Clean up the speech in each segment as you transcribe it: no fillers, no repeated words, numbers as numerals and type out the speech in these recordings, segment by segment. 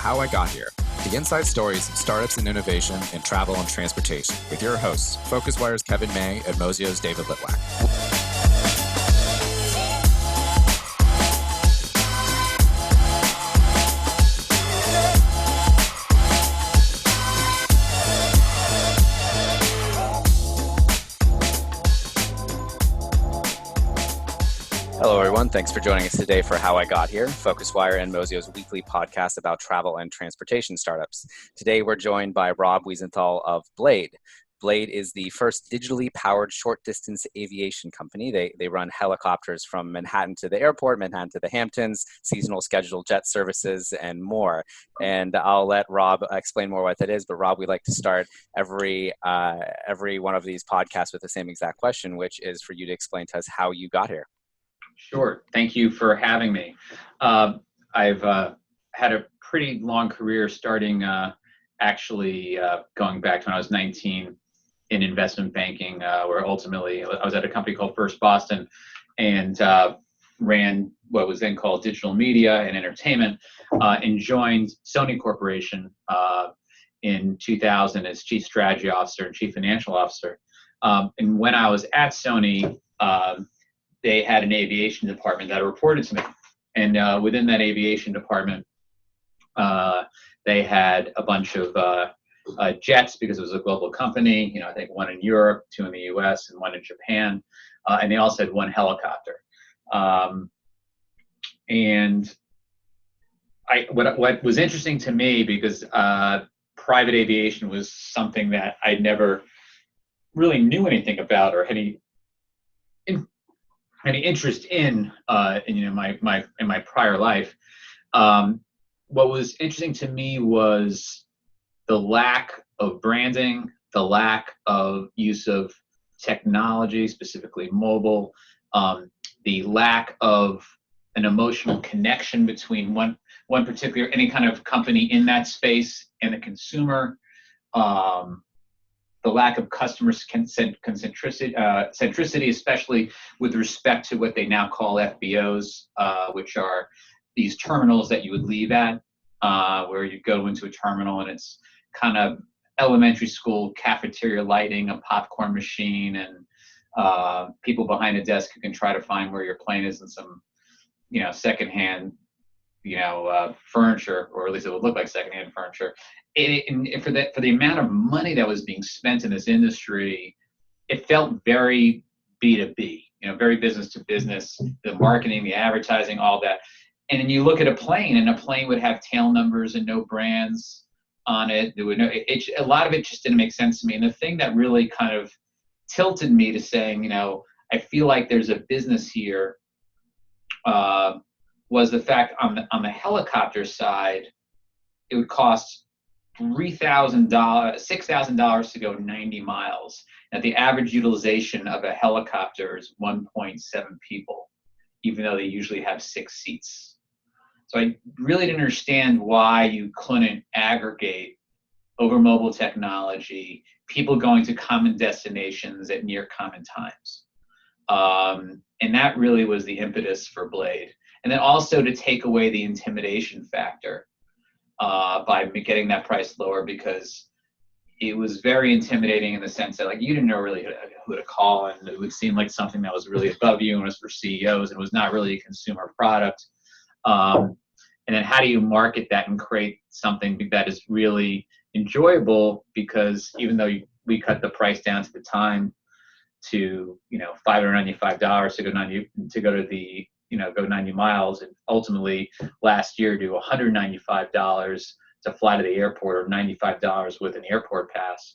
How I Got Here, the inside stories of startups and innovation in travel and transportation, with your hosts, PhocusWire's Kevin May and Mozio's David Litwak. Hello, everyone. Thanks for joining us today for How I Got Here, PhocusWire and Mozio's weekly podcast about travel and transportation startups. Today, we're joined by Rob Wiesenthal of Blade. Blade is the first digitally powered short-distance aviation company. They run helicopters from Manhattan to the airport, Manhattan to the Hamptons, seasonal scheduled jet services, and more. And I'll let Rob explain more what that is. But Rob, we like to start every one of these podcasts with the same exact question, which is for you to explain to us how you got here. Sure. Thank you for having me. I've had a pretty long career starting going back to when I was 19 in investment banking, where ultimately I was at a company called First Boston and ran what was then called digital media and entertainment, and joined Sony Corporation in 2000 as chief strategy officer and chief financial officer. And when I was at Sony, they had an aviation department that reported to me. And within that aviation department, they had a bunch of jets because it was a global company, I think one in Europe, two in the US, and one in Japan. And they also had one helicopter. What was interesting to me, because private aviation was something that I never really knew anything about or had any interest in my prior life. What was interesting to me was the lack of branding, the lack of use of technology, specifically mobile, the lack of an emotional connection between one particular, any kind of company in that space and the consumer. The lack of customer centricity, especially with respect to what they now call FBOs, which are these terminals that you would leave at, where you go into a terminal and it's kind of elementary school cafeteria lighting, a popcorn machine, and people behind a desk who can try to find where your plane is, and some, secondhand, furniture, or at least it would look like secondhand furniture. And for the amount of money that was being spent in this industry, it felt very B2B, very business to business, the marketing, the advertising, all that. And then you look at a plane, and a plane would have tail numbers and no brands on it. There would a lot of it just didn't make sense to me. And the thing that really kind of tilted me to saying, I feel like there's a business here, was the fact on the helicopter side, it would cost $6,000 to go 90 miles. Now, the average utilization of a helicopter is 1.7 people, even though they usually have 6 seats. So I really didn't understand why you couldn't aggregate over mobile technology, people going to common destinations at near common times. And that really was the impetus for Blade. And then also to take away the intimidation factor by getting that price lower, because it was very intimidating in the sense that you didn't know really who to call, and it would seem like something that was really above you and was for CEOs and was not really a consumer product. And then how do you market that and create something that is really enjoyable? Because even though we cut the price down to the time to $595 go 90 miles, and ultimately last year do $195 to fly to the airport, or $95 with an airport pass.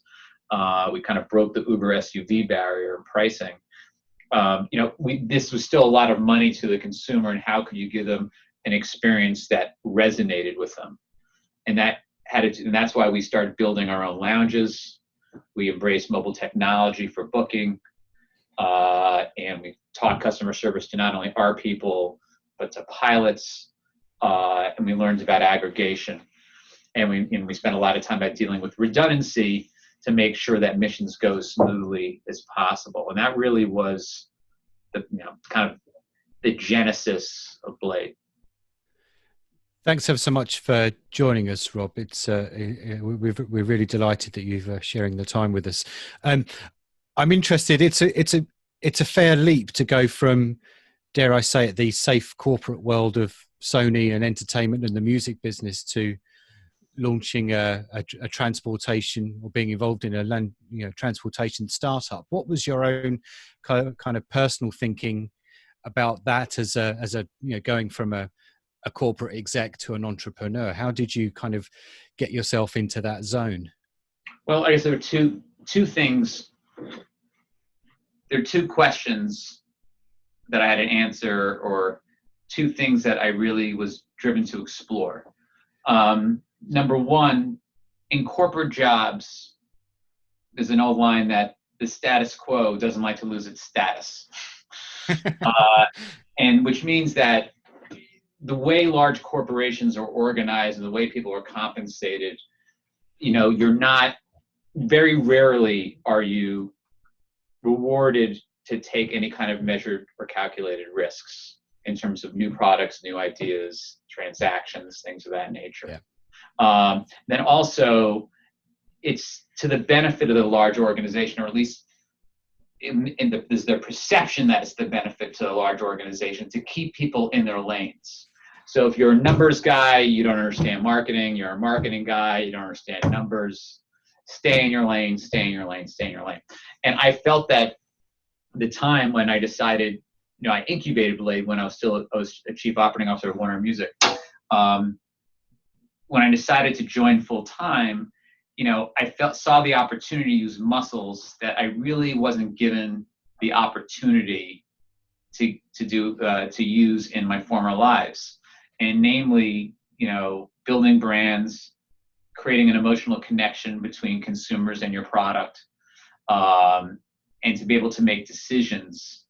We kind of broke the Uber SUV barrier in pricing. This was still a lot of money to the consumer, and how could you give them an experience that resonated with them? And that's why we started building our own lounges. We embraced mobile technology for booking. And we taught customer service to not only our people, but to pilots. And we learned about aggregation. And we spent a lot of time dealing with redundancy to make sure that missions go as smoothly as possible. And that really was the kind of the genesis of Blade. Thanks ever so much for joining us, Rob. We're really delighted that you're sharing the time with us. I'm interested. It's a fair leap to go from, dare I say it, the safe corporate world of Sony and entertainment and the music business to launching a transportation, or being involved in a transportation startup. What was your own kind of personal thinking about that as a going from a corporate exec to an entrepreneur? How did you kind of get yourself into that zone? Well, I guess there are two things. There are two questions that I had to answer, or two things that I really was driven to explore. Number one, in corporate jobs, there's an old line that the status quo doesn't like to lose its status. And which means that the way large corporations are organized and the way people are compensated, you're not, very rarely are you rewarded to take any kind of measured or calculated risks in terms of new products, new ideas, transactions, things of that nature. Yeah. Then also, it's to the benefit of the large organization, or at least there's the perception that it's the benefit to the large organization to keep people in their lanes. So if you're a numbers guy, you don't understand marketing. You're a marketing guy, you don't understand numbers. Stay in your lane, stay in your lane, stay in your lane. And I felt that the time when I decided, I incubated Blade when I was a chief operating officer of Warner Music. When I decided to join full time, I saw the opportunity to use muscles that I really wasn't given the opportunity to use in my former lives. And namely, building brands, creating an emotional connection between consumers and your product, and to be able to make decisions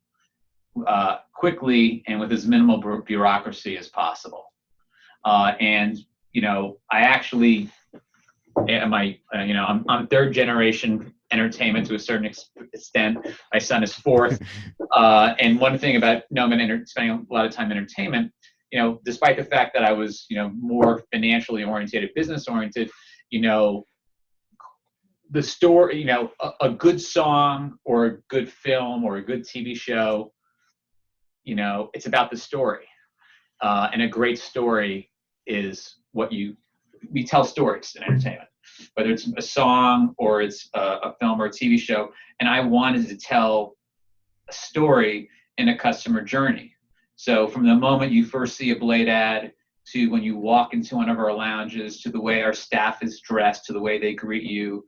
quickly and with as minimal bureaucracy as possible. I actually, I'm third generation entertainment to a certain extent. My son is fourth. And one thing about spending a lot of time in entertainment, despite the fact that I was, more financially oriented, business oriented, the story, a good song or a good film or a good TV show, it's about the story. And a great story is we tell stories in entertainment, whether it's a song or it's a film or a TV show. And I wanted to tell a story in a customer journey. So from the moment you first see a Blade ad, to when you walk into one of our lounges, to the way our staff is dressed, to the way they greet you,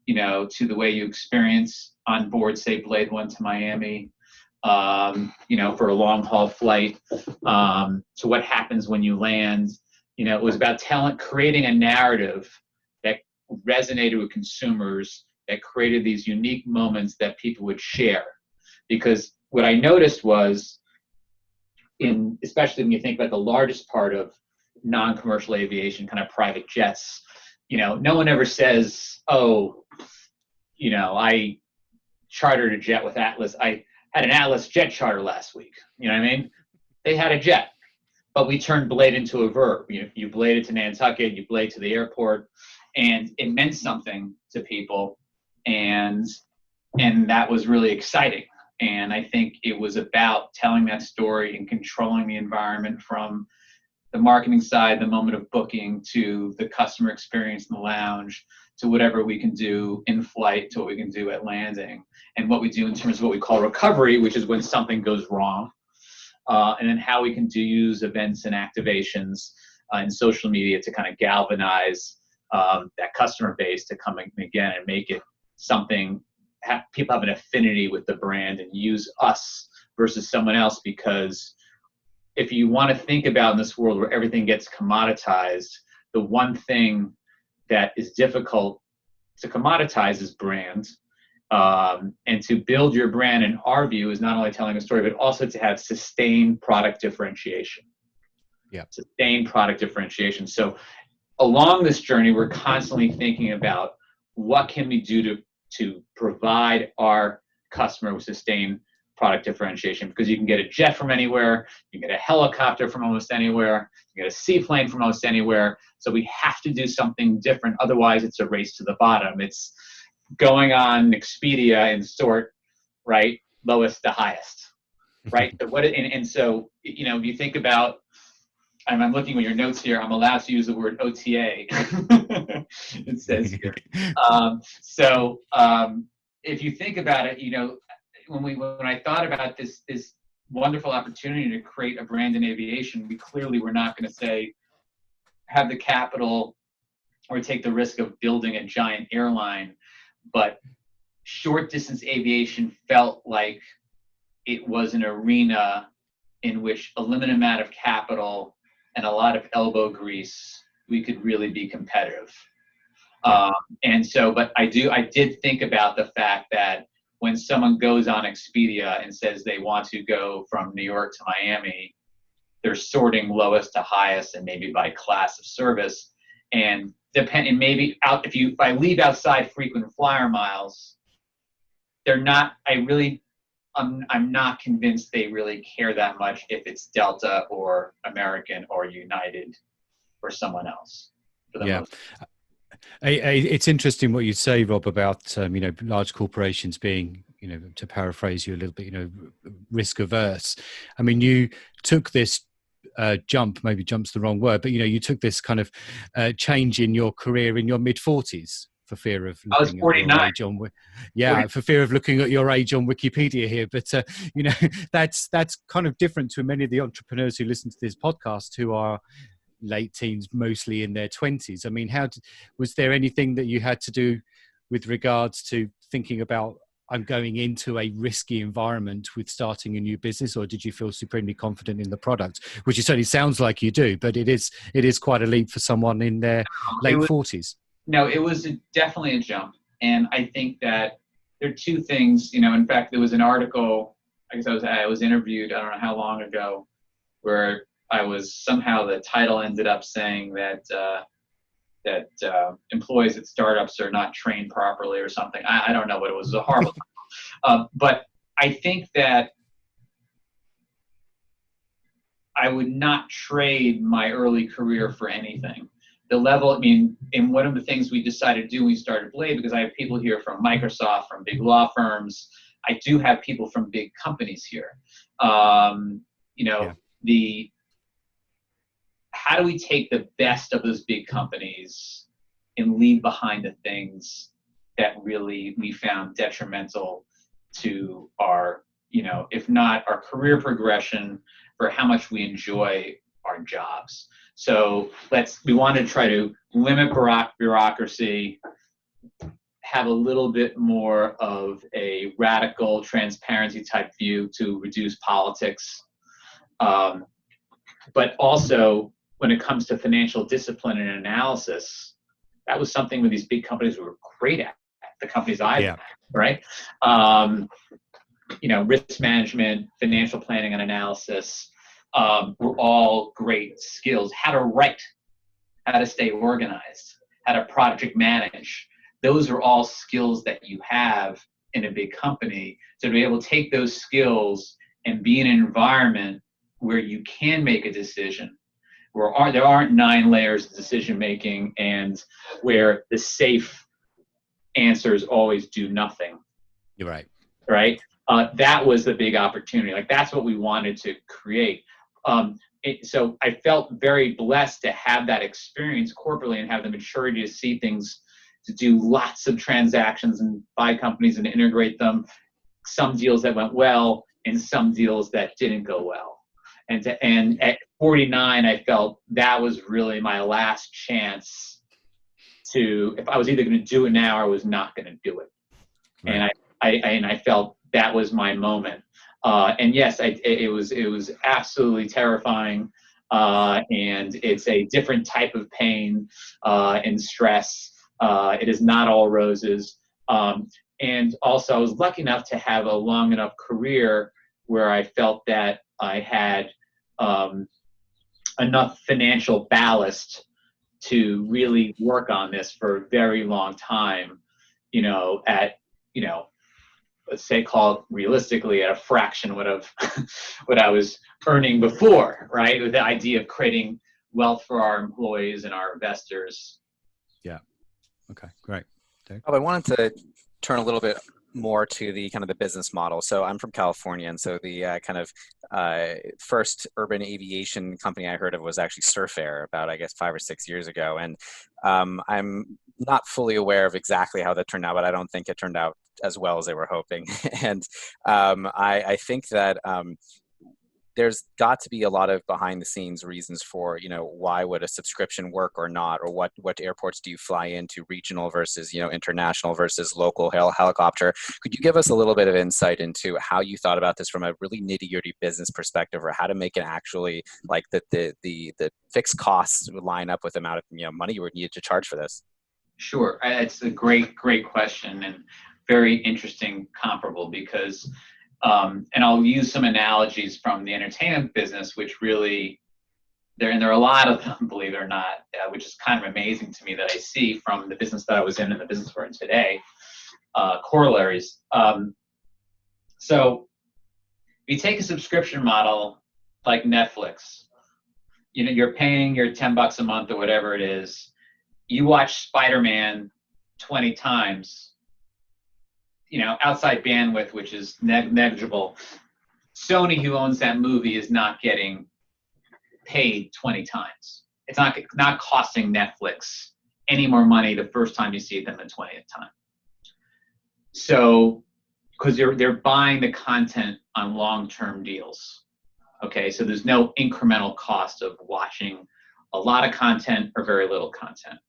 to the way you experience on board, say, Blade One to Miami, for a long haul flight, to what happens when you land. It was about creating a narrative that resonated with consumers, that created these unique moments that people would share. Because what I noticed was, especially when you think about the largest part of non-commercial aviation, kind of private jets, no one ever says, I chartered a jet with Atlas. I had an Atlas jet charter last week. You know what I mean? They had a jet, but we turned Blade into a verb. You bladed to Nantucket, you blade to the airport, and it meant something to people, and that was really exciting. And I think it was about telling that story and controlling the environment from the marketing side, the moment of booking, to the customer experience in the lounge, to whatever we can do in flight, to what we can do at landing, and what we do in terms of what we call recovery, which is when something goes wrong, and then how we can use events and activations and social media to kind of galvanize that customer base to come again and make it something. People have an affinity with the brand and use us versus someone else. Because if you want to think about in this world where everything gets commoditized, the one thing that is difficult to commoditize is brands. And to build your brand, in our view, is not only telling a story, but also to have sustained product differentiation. Yeah. Sustained product differentiation. So along this journey, we're constantly thinking about what can we do to provide our customer with sustained product differentiation, because you can get a jet from anywhere, you can get a helicopter from almost anywhere, you can get a seaplane from almost anywhere. So we have to do something different. Otherwise, it's a race to the bottom. It's going on Expedia and sort, right, lowest to highest, right? So so, you know, you think about, I'm looking at your notes here. I'm allowed to use the word OTA. It says here. If you think about it, you know, when I thought about this wonderful opportunity to create a brand in aviation, we clearly were not going to say have the capital or take the risk of building a giant airline, but short distance aviation felt like it was an arena in which a limited amount of capital and a lot of elbow grease, we could really be competitive. But I did think about the fact that when someone goes on Expedia and says they want to go from New York to Miami, they're sorting lowest to highest and maybe by class of service. And maybe if I leave outside frequent flyer miles, I'm not convinced they really care that much if it's Delta or American or United or someone else. It's interesting what you say, Rob, about you know, large corporations being, you know, to paraphrase you a little bit, you know, risk averse. I mean, you took this maybe jump's the wrong word, but you know, you took this kind of change in your career in your mid-40s. For fear of looking I was 49. For fear of looking at your age on Wikipedia here. But you know, that's kind of different to many of the entrepreneurs who listen to this podcast who are late teens, mostly in their 20s. I mean, was there anything that you had to do with regards to thinking about, I'm going into a risky environment with starting a new business, or did you feel supremely confident in the product? Which it certainly sounds like you do, but it is quite a leap for someone in their late 40s. No, it was definitely a jump. And I think that there are two things, you know, in fact, there was an article, I guess I was interviewed, I don't know how long ago, where somehow the title ended up saying that employees at startups are not trained properly or something. I don't know what it was. It was a horrible but I think that I would not trade my early career for anything. The level, I mean, and one of the things we decided to do when we started Blade, because I have people here from Microsoft, from big law firms, I do have people from big companies here. How do we take the best of those big companies and leave behind the things that really we found detrimental to our, you know, if not our career progression, for how much we enjoy our jobs. So we want to try to limit bureaucracy, have a little bit more of a radical transparency type view to reduce politics. But also when it comes to financial discipline and analysis, that was something where these big companies were great at, the companies right? You know, risk management, financial planning and analysis, were all great skills. How to write, how to stay organized, how to project manage. Those are all skills that you have in a big company. So to be able to take those skills and be in an environment where you can make a decision, where there aren't 9 layers of decision making, and where the safe answers always do nothing. You're right. Right? That was the big opportunity. Like, that's what we wanted to create. So I felt very blessed to have that experience corporately and have the maturity to see things, to do lots of transactions and buy companies and integrate them. Some deals that went well and some deals that didn't go well. And at 49, I felt that was really my last chance to, if I was either going to do it now or I was not going to do it. Right. And I felt that was my moment. And yes, it was absolutely terrifying. And it's a different type of pain and stress. It is not all roses. And also I was lucky enough to have a long enough career where I felt that I had enough financial ballast to really work on this for a very long time, let's say, call it realistically at a fraction what of what I was earning before, right? With the idea of creating wealth for our employees and our investors. Yeah. Okay, great. I wanted to turn a little bit more to the kind of the business model. So I'm from California, and so the first urban aviation company I heard of was actually Surf Air about, I guess, 5 or 6 years ago. And I'm not fully aware of exactly how that turned out, but I don't think it turned out as well as they were hoping. And I think that there's got to be a lot of behind the scenes reasons for, why would a subscription work or not, or what airports do you fly into, regional versus, international versus local helicopter. Could you give us a little bit of insight into how you thought about this from a really nitty-gritty business perspective, or how to make it actually like the fixed costs would line up with the amount of money you would need to charge for this? Sure. It's a great question, and very interesting comparable, because and I'll use some analogies from the entertainment business, which really, there are a lot of them, believe it or not, which is kind of amazing to me that I see from the business that I was in and the business we're in today, corollaries. So if you take a subscription model like Netflix, you're paying your $10 a month or whatever it is, you watch Spider-Man 20 times, outside bandwidth, which is negligible. Sony, who owns that movie, is not getting paid 20 times. It's not costing Netflix any more money the first time you see it than the 20th time. So, because they're buying the content on long-term deals. Okay, so there's no incremental cost of watching a lot of content or very little content.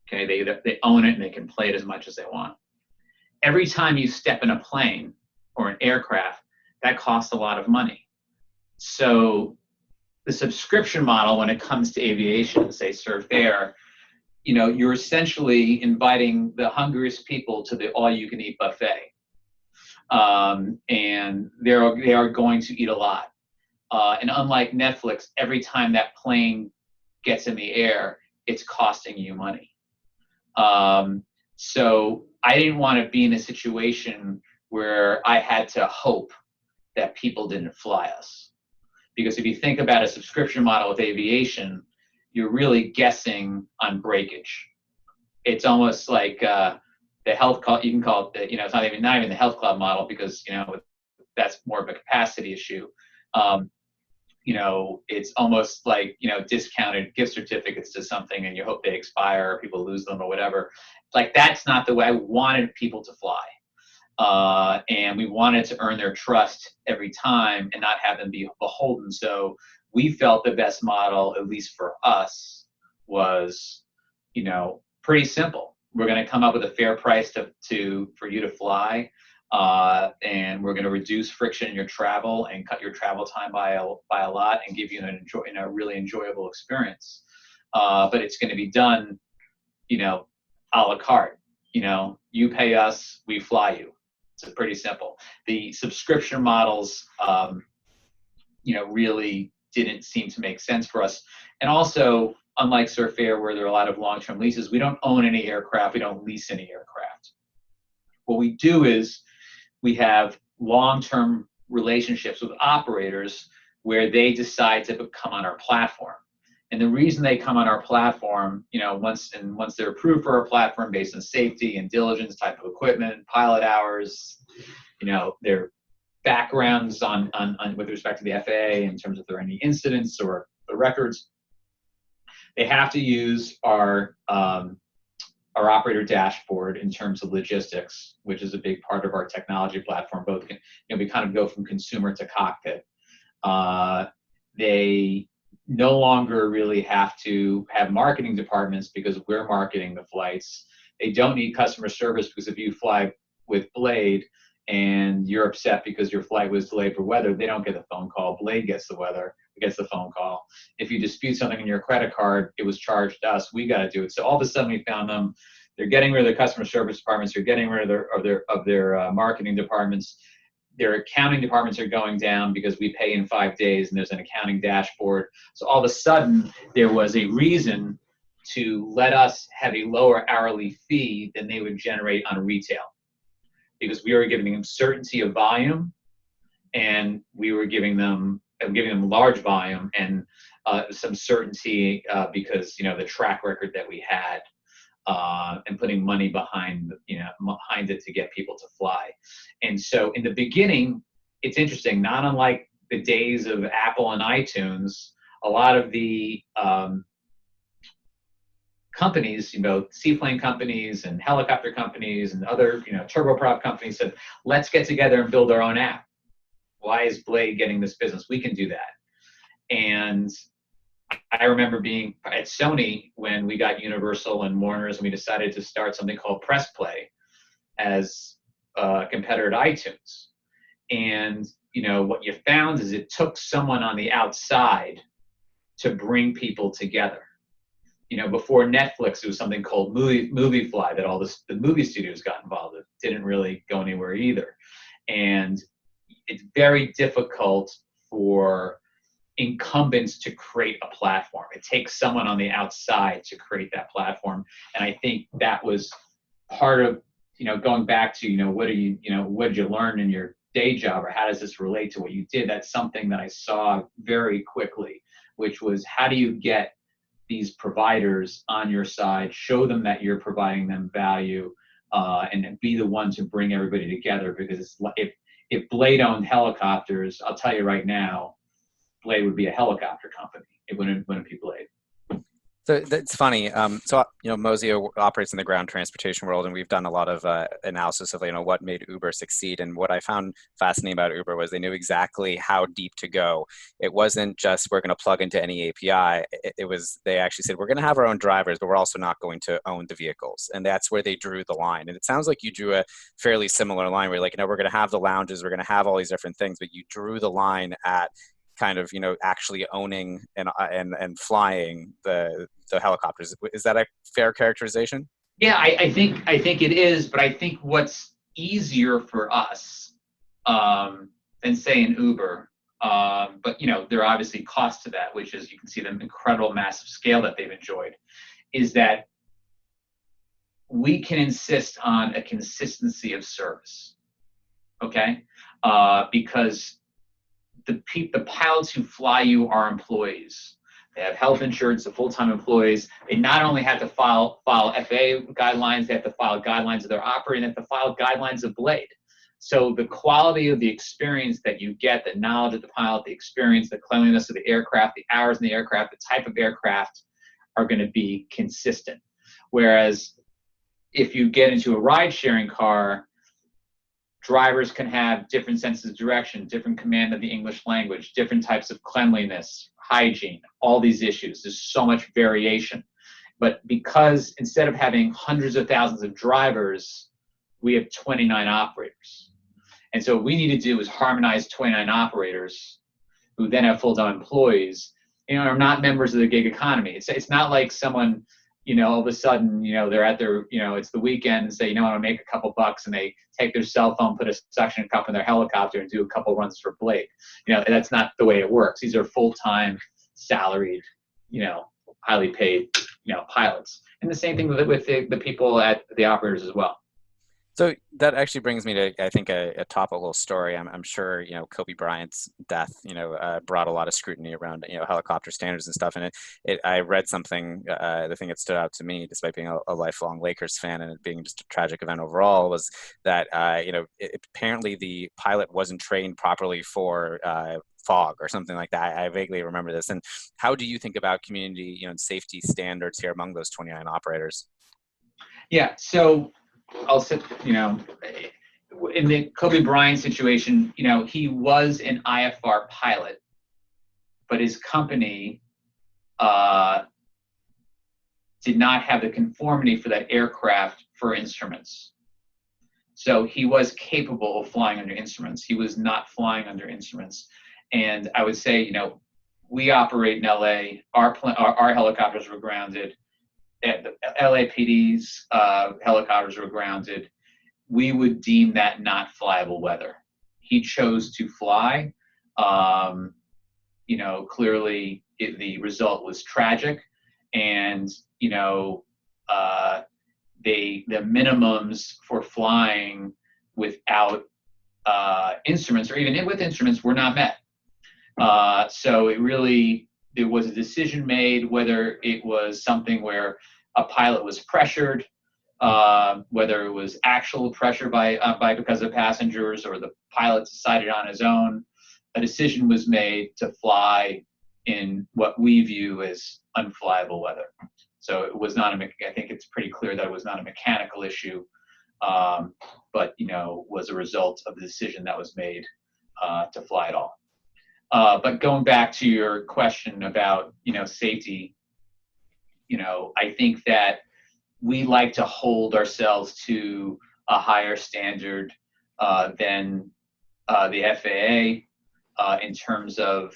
Okay, they own it and they can play it as much as they want. Every time you step in a plane or an aircraft, that costs a lot of money. So the subscription model, when it comes to aviation, say Surf Air, you're essentially inviting the hungriest people to the all-you-can-eat buffet. And they are going to eat a lot. And unlike Netflix, every time that plane gets in the air, it's costing you money. So I didn't want to be in a situation where I had to hope that people didn't fly us. Because if you think about a subscription model with aviation, you're really guessing on breakage. It's almost like the health club, you can call it, it's not even the health club model, because, that's more of a capacity issue. It's almost like, discounted gift certificates to something and you hope they expire or people lose them or whatever. Like, that's not the way I wanted people to fly. And we wanted to earn their trust every time and not have them be beholden. So we felt the best model, at least for us, was, pretty simple. We're going to come up with a fair price for you to fly. And we're going to reduce friction in your travel and cut your travel time by a lot and give you a really enjoyable experience. But it's going to be done, a la carte. You pay us, we fly you. It's pretty simple. The subscription models, really didn't seem to make sense for us. And also, unlike Surf Air, where there are a lot of long-term leases, we don't own any aircraft. We don't lease any aircraft. What we do is we have long-term relationships with operators where they decide to come on our platform. And the reason they come on our platform, once they're approved for our platform based on safety and diligence, type of equipment, pilot hours, their backgrounds on with respect to the FAA in terms of if there are any incidents or the records, they have to use our operator dashboard in terms of logistics, which is a big part of our technology platform. Both we kind of go from consumer to cockpit. They no longer really have to have marketing departments because we're marketing the flights. They don't need customer service because if you fly with Blade and you're upset because your flight was delayed for weather, they don't get the phone call. Blade gets the phone call. If you dispute something in your credit card, it was charged to us. We got to do it. So all of a sudden we found them. They're getting rid of their customer service departments. They're getting rid of their marketing departments. Their accounting departments are going down because we pay in 5 days and there's an accounting dashboard. So all of a sudden there was a reason to let us have a lower hourly fee than they would generate on retail. because we were giving them certainty of volume, and we were giving them large volume and some certainty because the track record that we had, and putting money behind it to get people to fly. And so in the beginning, it's interesting, not unlike the days of Apple and iTunes, a lot of the companies, seaplane companies and helicopter companies and other, turboprop companies said, let's get together and build our own app. Why is Blade getting this business? We can do that. And I remember being at Sony when we got Universal and Warner's, and we decided to start something called Press Play as a competitor to iTunes. And, what you found is it took someone on the outside to bring people together. Before Netflix, it was something called Movie Fly that all the movie studios got involved with. Didn't really go anywhere either. And it's very difficult for incumbents to create a platform. It takes someone on the outside to create that platform. And I think that was part of, going back to, what did you learn in your day job, or how does this relate to what you did? That's something that I saw very quickly, which was, how do you get these providers on your side, show them that you're providing them value, and be the one to bring everybody together? Because if Blade owned helicopters, I'll tell you right now, Blade would be a helicopter company. It wouldn't be Blade. So that's funny. Mozio operates in the ground transportation world, and we've done a lot of analysis of what made Uber succeed. And what I found fascinating about Uber was they knew exactly how deep to go. It wasn't just we're going to plug into any API. It was they actually said we're going to have our own drivers, but we're also not going to own the vehicles. And that's where they drew the line. And it sounds like you drew a fairly similar line where you're like, we're going to have the lounges, we're going to have all these different things, but you drew the line at kind of actually owning and flying the helicopters. Is that a fair characterization? Yeah, I think it is, but I think what's easier for us than say in Uber, but there are obviously costs to that, which is you can see the incredible massive scale that they've enjoyed, is that we can insist on a consistency of service, okay? Because the pilots who fly you are employees. They have health insurance, the full-time employees. They not only have to file FAA guidelines, they have to file guidelines of their operating, they have to file guidelines of Blade. So the quality of the experience that you get, the knowledge of the pilot, the experience, the cleanliness of the aircraft, the hours in the aircraft, the type of aircraft are going to be consistent. Whereas if you get into a ride-sharing car, drivers can have different senses of direction, different command of the English language, different types of cleanliness, hygiene, all these issues. There's so much variation. But because instead of having hundreds of thousands of drivers, we have 29 operators. And so what we need to do is harmonize 29 operators who then have full-time employees, are not members of the gig economy. It's not like someone, all of a sudden, they're at their, it's the weekend and say, I want to make a couple bucks, and they take their cell phone, put a suction cup in their helicopter and do a couple runs for Blade. That's not the way it works. These are full-time, salaried, highly paid, pilots. And the same thing with the people at the operators as well. So that actually brings me to, I think, a topical story. I'm sure, Kobe Bryant's death, brought a lot of scrutiny around, helicopter standards and stuff. And I read something, the thing that stood out to me, despite being a lifelong Lakers fan and it being just a tragic event overall, was that, apparently the pilot wasn't trained properly for fog or something like that. I vaguely remember this. And how do you think about community, and safety standards here among those 29 operators? Yeah, so I'll say, in the Kobe Bryant situation, he was an IFR pilot, but his company did not have the conformity for that aircraft for instruments. So he was capable of flying under instruments. He was not flying under instruments. And I would say, we operate in LA. Our helicopters were grounded. The LAPD's helicopters were grounded. We would deem that not flyable weather. He chose to fly. Clearly the result was tragic, and the minimums for flying without instruments, or even with instruments, were not met. So there was a decision made whether it was something where a pilot was pressured, whether it was actual pressure because of passengers, or the pilot decided on his own. A decision was made to fly in what we view as unflyable weather. So it was not I think it's pretty clear that it was not a mechanical issue, but was a result of the decision that was made to fly at all. But going back to your question about safety, I think that we like to hold ourselves to a higher standard than the FAA in terms of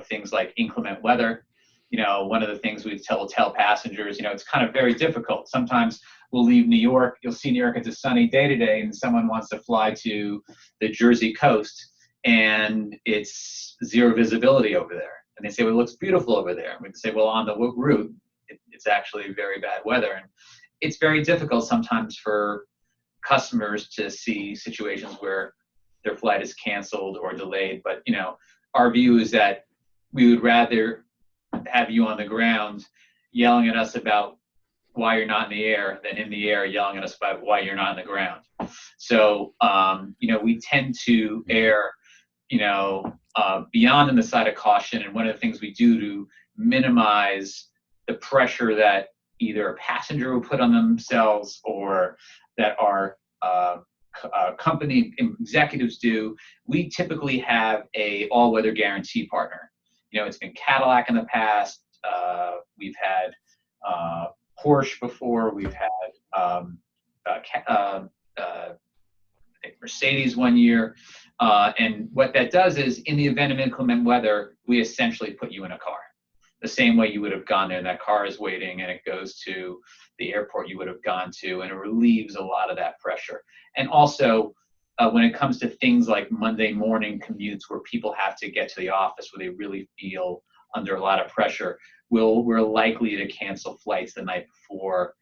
things like inclement weather. One of the things we tell passengers, it's kind of very difficult. Sometimes we'll leave New York. You'll see New York, it's a sunny day today, and someone wants to fly to the Jersey coast, and it's zero visibility over there. And they say, well, it looks beautiful over there. And we say, well, on the route, it's actually very bad weather. And it's very difficult sometimes for customers to see situations where their flight is canceled or delayed. But, our view is that we would rather have you on the ground yelling at us about why you're not in the air than in the air yelling at us about why you're not in the ground. So, we tend to err, beyond on the side of caution. And one of the things we do to minimize the pressure that either a passenger will put on themselves or that our company executives do, we typically have a all-weather guarantee partner. It's been Cadillac in the past. We've had Porsche before. We've had Mercedes one year. And what that does is, in the event of inclement weather, we essentially put you in a car. The same way you would have gone there, and that car is waiting, and it goes to the airport you would have gone to, and it relieves a lot of that pressure. And also, when it comes to things like Monday morning commutes where people have to get to the office where they really feel under a lot of pressure, we're likely to cancel flights the night before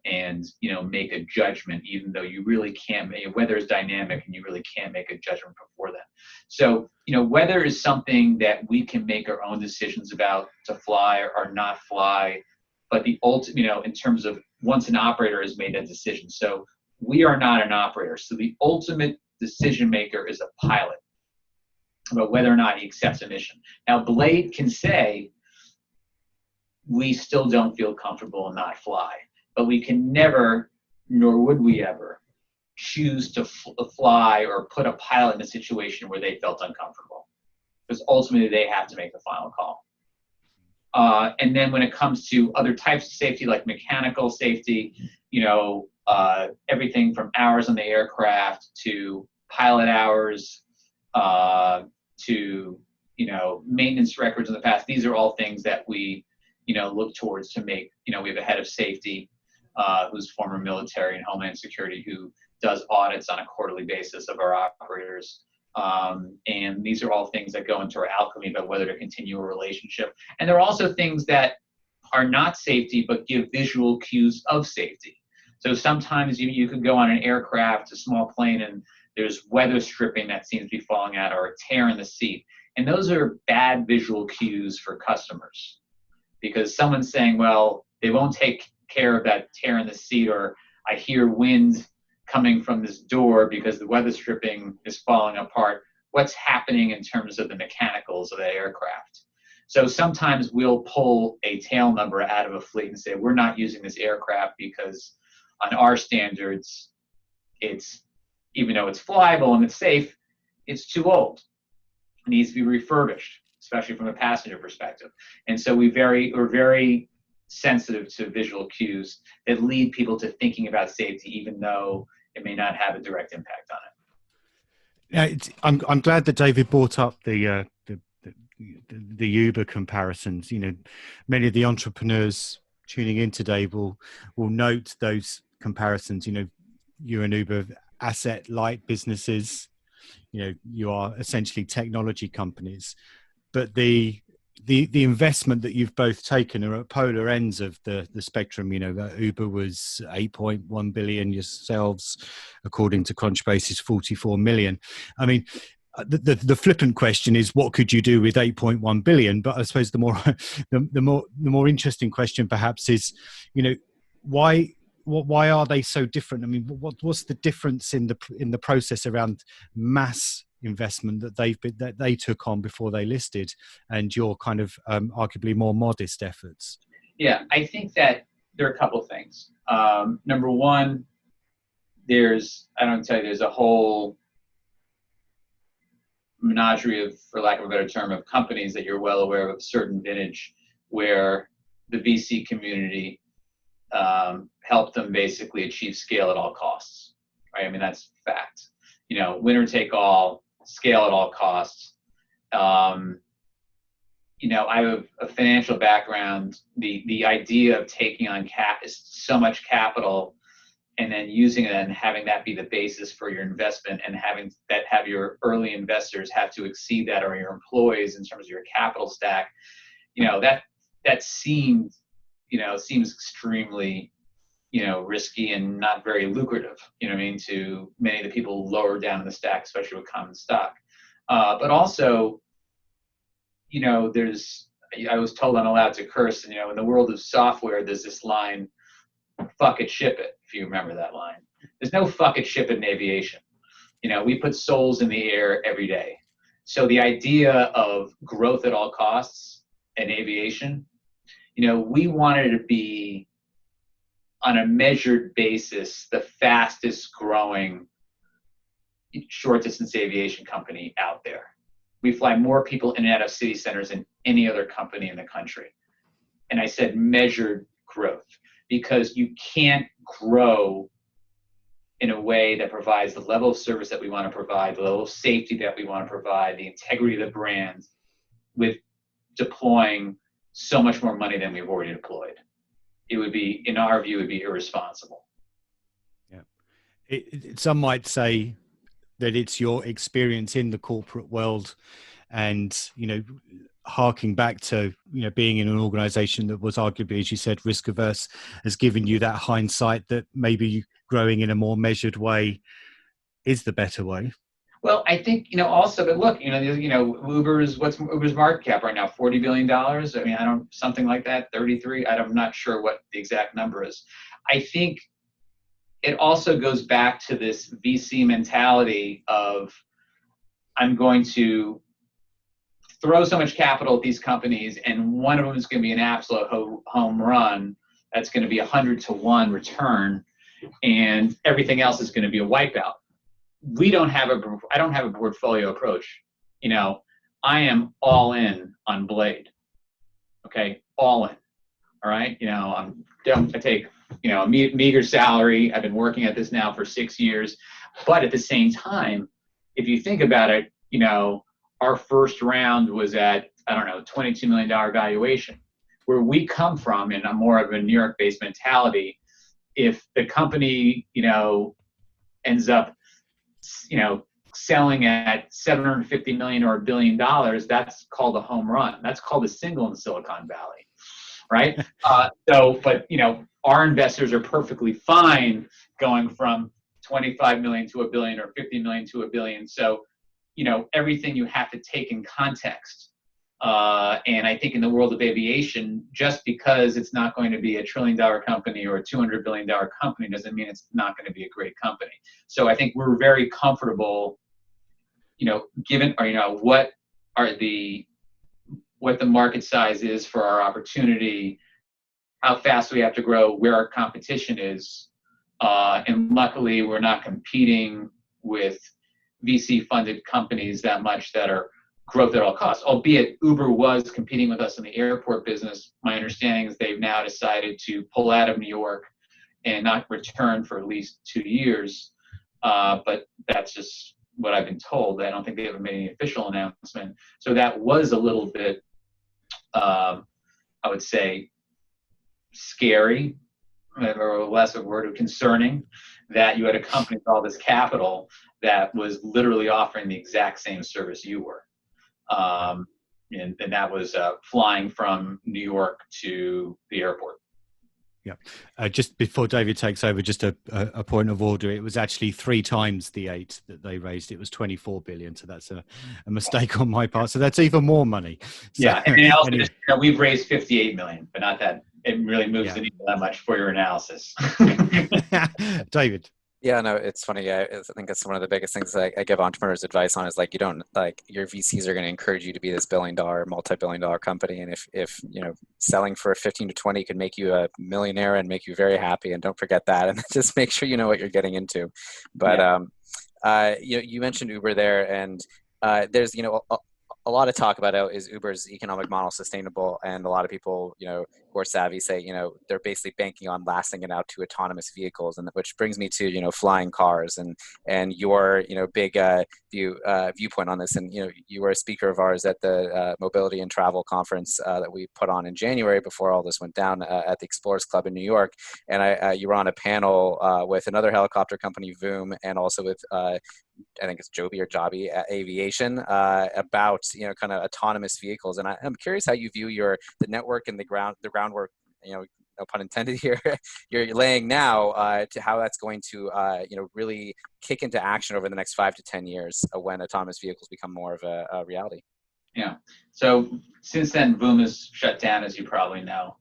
and make a judgment, even though you really can't. Weather is dynamic, and you really can't make a judgment before then. So weather is something that we can make our own decisions about to fly or not fly. But the ultimate, in terms of once an operator has made that decision. So we are not an operator. So the ultimate decision maker is a pilot about whether or not he accepts a mission. Now, Blade can say, we still don't feel comfortable and not fly. But we can never, nor would we ever, choose to fly or put a pilot in a situation where they felt uncomfortable. Because ultimately, they have to make the final call. And then when it comes to other types of safety, like mechanical safety, everything from hours on the aircraft to pilot hours to, maintenance records in the past, these are all things that we, look towards to make, we have a head of safety who's former military and Homeland Security who does audits on a quarterly basis of our operators. And these are all things that go into our alchemy about whether to continue a relationship. And there are also things that are not safety, but give visual cues of safety. So sometimes you could go on an aircraft, a small plane, and there's weather stripping that seems to be falling out or a tear in the seat. And those are bad visual cues for customers because someone's saying, well, they won't take care of that tear in the seat, or I hear wind coming from this door because the weather stripping is falling apart. What's happening in terms of the mechanicals of the aircraft? So sometimes we'll pull a tail number out of a fleet and say, we're not using this aircraft because on our standards, it's, even though it's flyable and it's safe, it's too old. It needs to be refurbished, especially from a passenger perspective. And so we're very sensitive to visual cues that lead people to thinking about safety, even though it may not have a direct impact on it. I'm glad that David brought up the Uber comparisons. Many of the entrepreneurs tuning in today will note those comparisons. You're an Uber asset light businesses. You are essentially technology companies, but the the investment that you've both taken are at polar ends of the spectrum. You know, Uber was 8.1 billion, yourselves, according to Crunchbase, is 44 million. I mean, the flippant question is, what could you do with 8.1 billion? But I suppose the more interesting question perhaps is, you know, why are they so different? I mean, what's the difference in the process around mass investment that they took on before they listed, and your kind of arguably more modest efforts? Yeah, I think that there are a couple of things. Number one, there's a whole menagerie of, for lack of a better term, of companies that you're well aware of a certain vintage, where the VC community helped them basically achieve scale at all costs, right? I mean, that's fact. You know, winner take all, scale at all costs. You know, I have a financial background. The idea of taking on so much capital and then using it and having that be the basis for your investment, and have your early investors have to exceed that, or your employees in terms of your capital stack, you know, that seems extremely, you know, risky and not very lucrative, you know what I mean, to many of the people lower down in the stack, especially with common stock. But also, you know, I was told I'm allowed to curse, and, you know, in the world of software, there's this line, fuck it, ship it, if you remember that line. There's no fuck it, ship it in aviation. You know, we put souls in the air every day. So the idea of growth at all costs in aviation, you know, we wanted to be, on a measured basis, the fastest growing short distance aviation company out there. We fly more people in and out of city centers than any other company in the country. And I said measured growth, because you can't grow in a way that provides the level of service that we want to provide, the level of safety that we want to provide, the integrity of the brand, with deploying so much more money than we've already deployed. It would be, in our view, it would be irresponsible. Yeah. Some might say that it's your experience in the corporate world, and, you know, harking back to, you know, being in an organization that was arguably, as you said, risk averse, has given you that hindsight that maybe growing in a more measured way is the better way. Well, I think, you know, also, but look, what's Uber's market cap right now? $40 billion? I mean, something like that, 33. I'm not sure what the exact number is. I think it also goes back to this VC mentality of, I'm going to throw so much capital at these companies, and one of them is going to be an absolute home run. That's going to be 100-to-1 return, and everything else is going to be a wipeout. I don't have a portfolio approach. You know, I am all in on Blade. Okay, all in. All right. You know, I take, you know, a meager salary. I've been working at this now for 6 years, but at the same time, if you think about it, you know, our first round was at, I don't know, $22 million valuation. Where we come from, in a more of a New York-based mentality, if the company, you know, ends up, you know, selling at $750 million or $1 billion, that's called a home run. That's called a single in Silicon Valley, right? But, you know, our investors are perfectly fine going from 25 million to $1 billion, or 50 million to $1 billion. So, you know, everything you have to take in context. And I think in the world of aviation, just because it's not going to be $1 trillion company or a $200 billion company doesn't mean it's not going to be a great company. So I think we're very comfortable, you know, given, or, you know, what the market size is for our opportunity, how fast we have to grow, where our competition is. And luckily, we're not competing with VC-funded companies that much that are growth at all costs, albeit Uber was competing with us in the airport business. My understanding is they've now decided to pull out of New York and not return for at least 2 years. But that's just what I've been told. I don't think they haven't made any official announcement. So that was a little bit, I would say, scary, or less of a word, of concerning, that you had a company with all this capital that was literally offering the exact same service you were. and that was flying from New York to the airport. Yeah. Just before David takes over, just a point of order. It was actually 3 times the 8 that they raised. It was 24 billion. So that's a mistake on my part. So that's even more money. So, yeah. And also, anyway. we've raised 58 million, but not that it really moves the needle that much for your analysis. David. Yeah, no, it's funny. I think that's one of the biggest things I give entrepreneurs advice on is like, you don't like your VCs are going to encourage you to be this billion-dollar, multi-billion-dollar company. And if selling for 15 to 20 could make you a millionaire and make you very happy, and don't forget that, and just make sure you know what you're getting into. But you mentioned Uber there, and there's a lot of talk about is Uber's economic model sustainable, and a lot of people who are savvy say they're basically banking on lasting it out to autonomous vehicles, and which brings me to flying cars and your big viewpoint on this. And you were a speaker of ours at the mobility and travel conference that we put on in January before all this went down at the Explorers Club in New York, and you were on a panel with another helicopter company, Voom, and also with I think it's Joby or Joby Aviation about kind of autonomous vehicles. And I'm curious how you view the network and the groundwork, no pun intended here, you're laying now to how that's going to really kick into action over the next 5 to 10 years when autonomous vehicles become more of a reality. Yeah. So since then, Voom has shut down, as you probably know,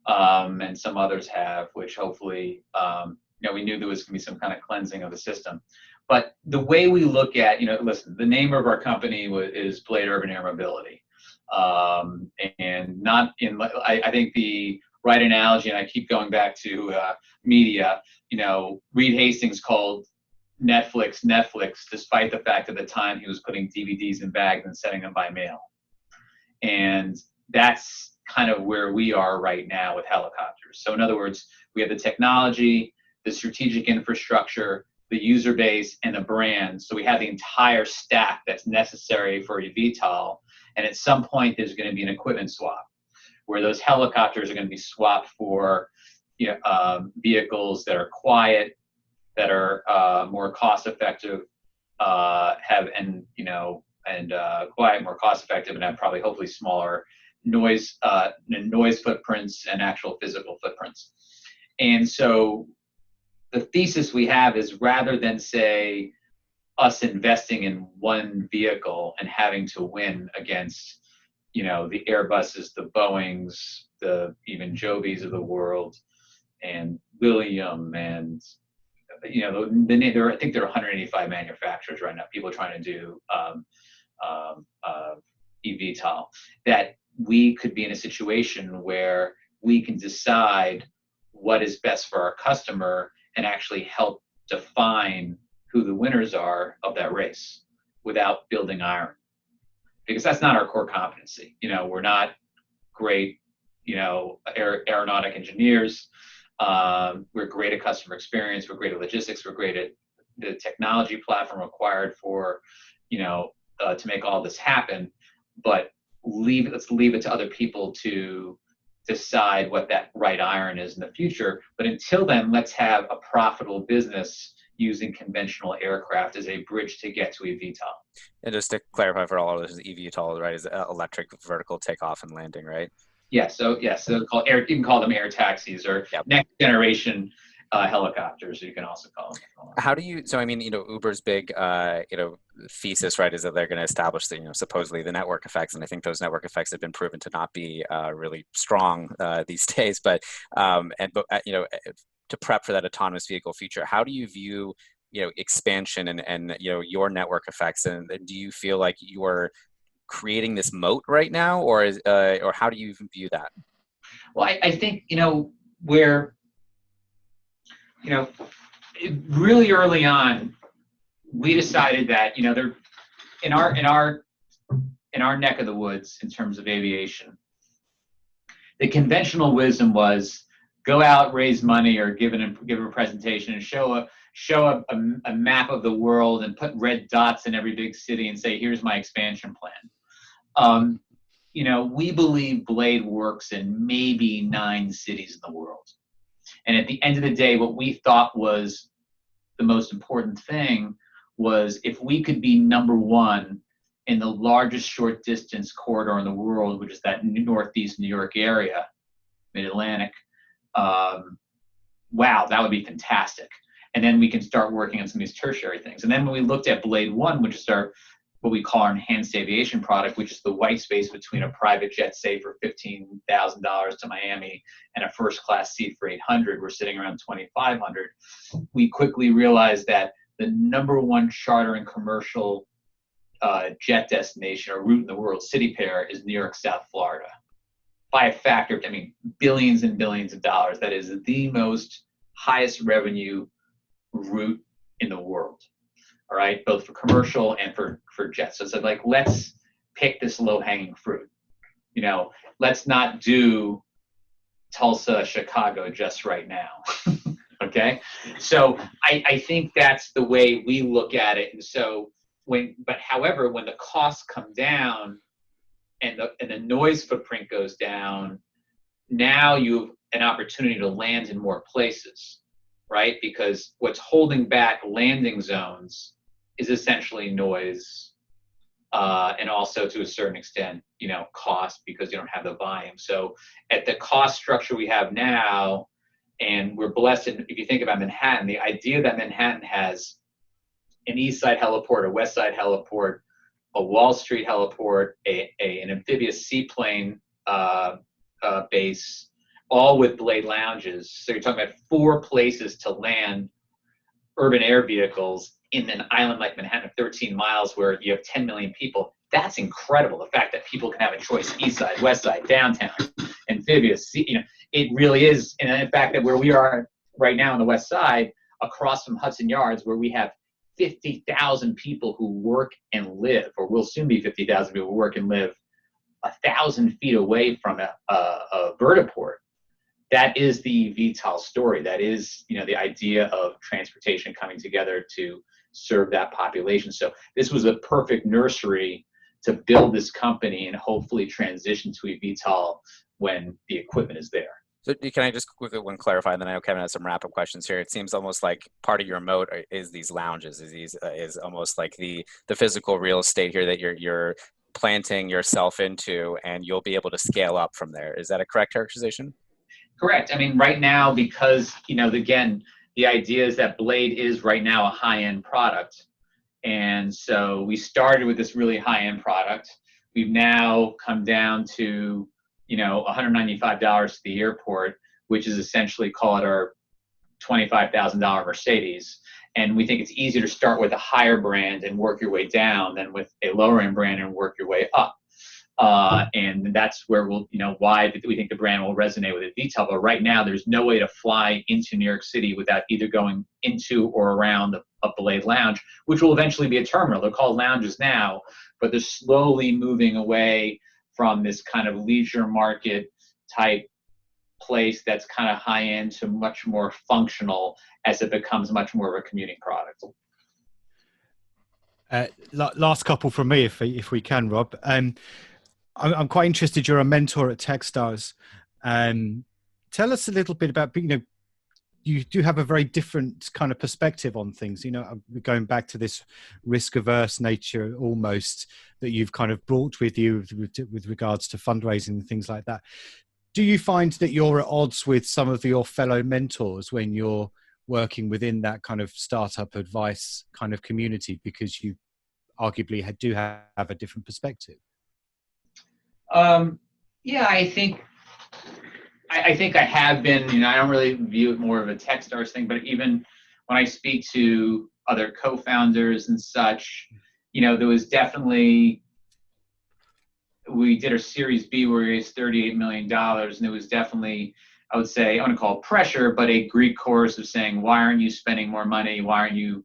and some others have, which hopefully we knew there was going to be some kind of cleansing of the system. But the way we look at, listen, the name of our company is Blade Urban Air Mobility. And not in, I think the right analogy, and I keep going back to media, Reed Hastings called Netflix, despite the fact at the time he was putting DVDs in bags and sending them by mail. And that's kind of where we are right now with helicopters. So in other words, we have the technology, the strategic infrastructure, the user base, and the brand. So we have the entire stack that's necessary for eVTOL. And at some point, there's going to be an equipment swap where those helicopters are going to be swapped for vehicles that are quiet, that are more cost effective, quiet, more cost effective, and have probably hopefully smaller noise footprints and actual physical footprints. And so the thesis we have is, rather than say us investing in one vehicle and having to win against, the Airbuses, the Boeings, the even Jobys of the world, and William, and I think there are 185 manufacturers right now. People are trying to do eVTOL. That we could be in a situation where we can decide what is best for our customer and actually help define who the winners are of that race without building iron. Because that's not our core competency. We're not great, aeronautic engineers. We're great at customer experience. We're great at logistics. We're great at the technology platform required for, to make all this happen. But let's leave it to other people to decide what that right iron is in the future. But until then, let's have a profitable business using conventional aircraft as a bridge to get to eVTOL. And just to clarify for all of this, eVTOL, right, is electric vertical takeoff and landing, right? Yeah. So called air. You can call them air taxis or next generation helicopters. You can also call them. How do you? So I mean, Uber's big, thesis, right, is that they're going to establish the, supposedly the network effects, and I think those network effects have been proven to not be really strong these days. But to prep for that autonomous vehicle future, how do you view expansion and your network effects, and do you feel like you are creating this moat right now, or how do you view that? Well, I think where really early on we decided that they're in our neck of the woods in terms of aviation. The conventional wisdom was go out, raise money, or give a presentation and show a map of the world and put red dots in every big city and say, here's my expansion plan. We believe Blade works in maybe 9 cities in the world. And at the end of the day, what we thought was the most important thing was if we could be number one in the largest short distance corridor in the world, which is that Northeast New York area, Mid-Atlantic, wow, that would be fantastic. And then we can start working on some of these tertiary things. And then when we looked at Blade 1, which is our what we call our enhanced aviation product, which is the white space between a private jet, say for $15,000 to Miami, and a first class seat for 800, we're sitting around 2,500. We quickly realized that the number one charter and commercial jet destination or route in the world, city pair, is New York, South Florida. By a factor of, billions and billions of dollars. That is the most highest revenue route in the world. All right, both for commercial and for jets. So it's like, let's pick this low-hanging fruit. Let's not do Tulsa, Chicago just right now. Okay, so I think that's the way we look at it. And so however, when the costs come down and the noise footprint goes down, now you have an opportunity to land in more places, right? Because what's holding back landing zones is essentially noise, and also to a certain extent, cost, because you don't have the volume. So at the cost structure we have now, and we're blessed, if you think about Manhattan, the idea that Manhattan has an east side heliport, a west side heliport, a Wall Street heliport, an amphibious seaplane base, all with Blade lounges. So you're talking about 4 places to land urban air vehicles in an island like Manhattan, 13 miles, where you have 10 million people. That's incredible. The fact that people can have a choice, east side, west side, downtown, amphibious, it really is. And the fact that where we are right now on the west side, across from Hudson Yards, where we have 50,000 people who work and live, or will soon be 50,000 people who work and live 1,000 feet away from a vertiport. That is the VTOL story. That is, the idea of transportation coming together to serve that population. So this was a perfect nursery to build this company and hopefully transition to a VTOL when the equipment is there. So can I just quickly clarify, and then I know Kevin has some wrap-up questions here. It seems almost like part of your moat is these lounges, is almost like the physical real estate here that you're planting yourself into, and you'll be able to scale up from there. Is that a correct characterization? Correct. Right now, because, again, the idea is that Blade is right now a high-end product. And so we started with this really high-end product. We've now come down to, $195 to the airport, which is essentially, call it our $25,000 Mercedes. And we think it's easier to start with a higher brand and work your way down than with a lower-end brand and work your way up. And that's where why we think the brand will resonate with a VTOL. But right now, there's no way to fly into New York City without either going into or around a Blade lounge, which will eventually be a terminal. They're called lounges now, but they're slowly moving away from this kind of leisure market type place that's kind of high end to much more functional as it becomes much more of a commuting product. Last couple from me, if we can, Rob. I'm quite interested. You're a mentor at Techstars. Tell us a little bit about, you do have a very different kind of perspective on things. Going back to this risk-averse nature almost that you've kind of brought with you with regards to fundraising and things like that. Do you find that you're at odds with some of your fellow mentors when you're working within that kind of startup advice kind of community, because you arguably do have a different perspective? Yeah, I think I have been, I don't really view it more of a Techstars thing, but even when I speak to other co-founders and such, there was definitely, we did a Series B where we raised $38 million, and there was definitely, I would say, I want to call it pressure, but a Greek chorus of saying, why aren't you spending more money? Why aren't you,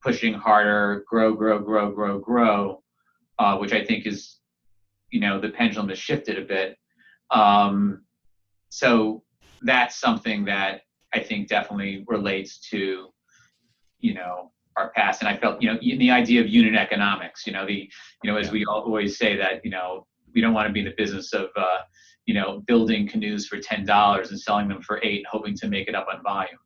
pushing harder, grow, which I think is, the pendulum has shifted a bit. So that's something that I think definitely relates to, our past. And I felt, the idea of unit economics, as we always say that, we don't want to be in the business of, building canoes for $10 and selling them for $8, hoping to make it up on volume.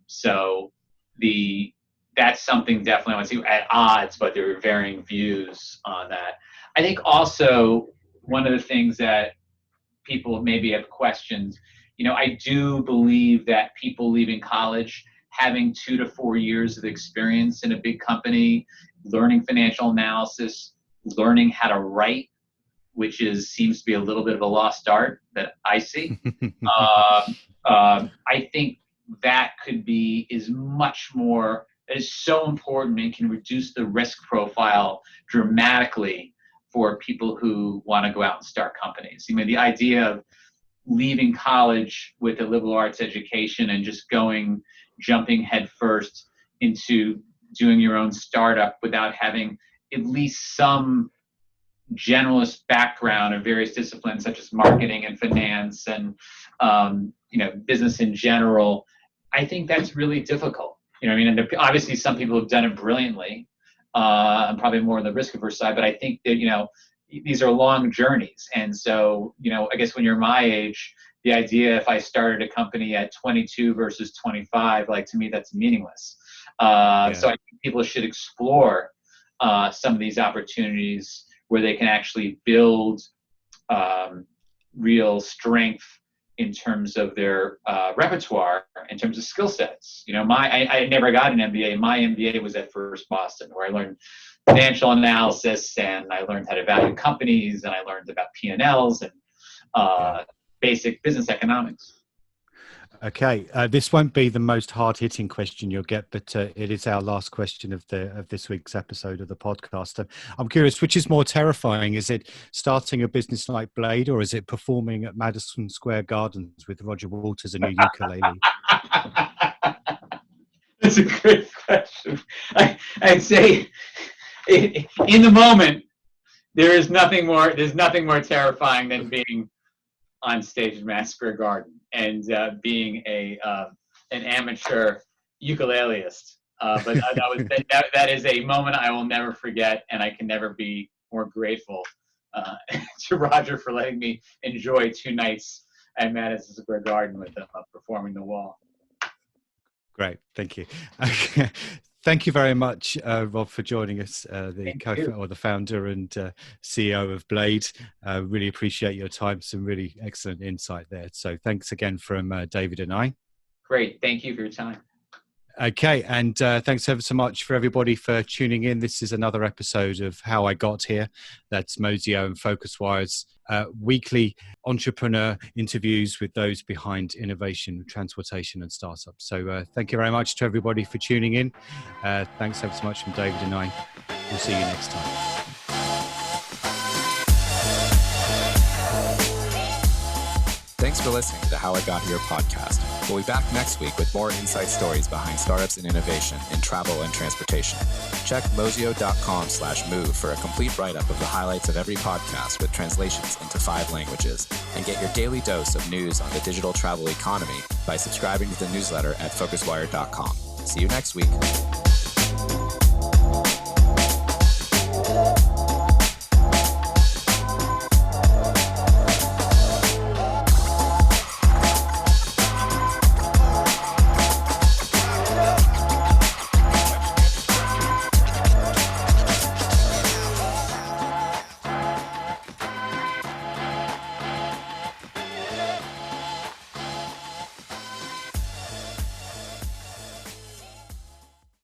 So the that's something definitely I want to see at odds, but there are varying views on that. I think also one of the things that people maybe have questioned, I do believe that people leaving college, having 2 to 4 years of experience in a big company, learning financial analysis, learning how to write, which seems to be a little bit of a lost art that I see. I think that is much more, that is so important and can reduce the risk profile dramatically for people who want to go out and start companies. The idea of leaving college with a liberal arts education and just jumping headfirst into doing your own startup without having at least some generalist background of various disciplines such as marketing and finance and business in general, I think that's really difficult. And obviously some people have done it brilliantly, and probably more on the risk-averse side, but I think that these are long journeys. And so I guess when you're my age, the idea if I started a company at 22 versus 25, like, to me that's meaningless. So I think people should explore some of these opportunities where they can actually build real strength in terms of their repertoire, in terms of skill sets. I never got an MBA. My MBA was at First Boston, where I learned financial analysis, and I learned how to value companies, and I learned about P&Ls and basic business economics. Okay, this won't be the most hard-hitting question you'll get, but it is our last question of this week's episode of the podcast. I'm curious, which is more terrifying? Is it starting a business like Blade, or is it performing at Madison Square Gardens with Roger Waters and your ukulele? That's a good question. I'd say, in the moment, there's nothing more terrifying than being on stage at Madison Square Garden and being an amateur ukuleleist. But that is a moment I will never forget, and I can never be more grateful to Roger for letting me enjoy 2 nights at Madison Square Garden with them performing The Wall. Great, thank you. Thank you very much, Rob, for joining us, the founder and CEO of Blade. Really appreciate your time. Some really excellent insight there. So thanks again from David and I. Great. Thank you for your time. Okay. And thanks ever so much for everybody for tuning in. This is another episode of How I Got Here. That's Mozio and PhocusWire's weekly entrepreneur interviews with those behind innovation, transportation and startups. So thank you very much to everybody for tuning in. Thanks ever so much from David and I. We'll see you next time. Thanks for listening to How I Got Here podcast. We'll be back next week with more insight stories behind startups and innovation in travel and transportation. Check mozio.com/move for a complete write-up of the highlights of every podcast with translations into 5 languages, and get your daily dose of news on the digital travel economy by subscribing to the newsletter at PhocusWire.com. See you next week.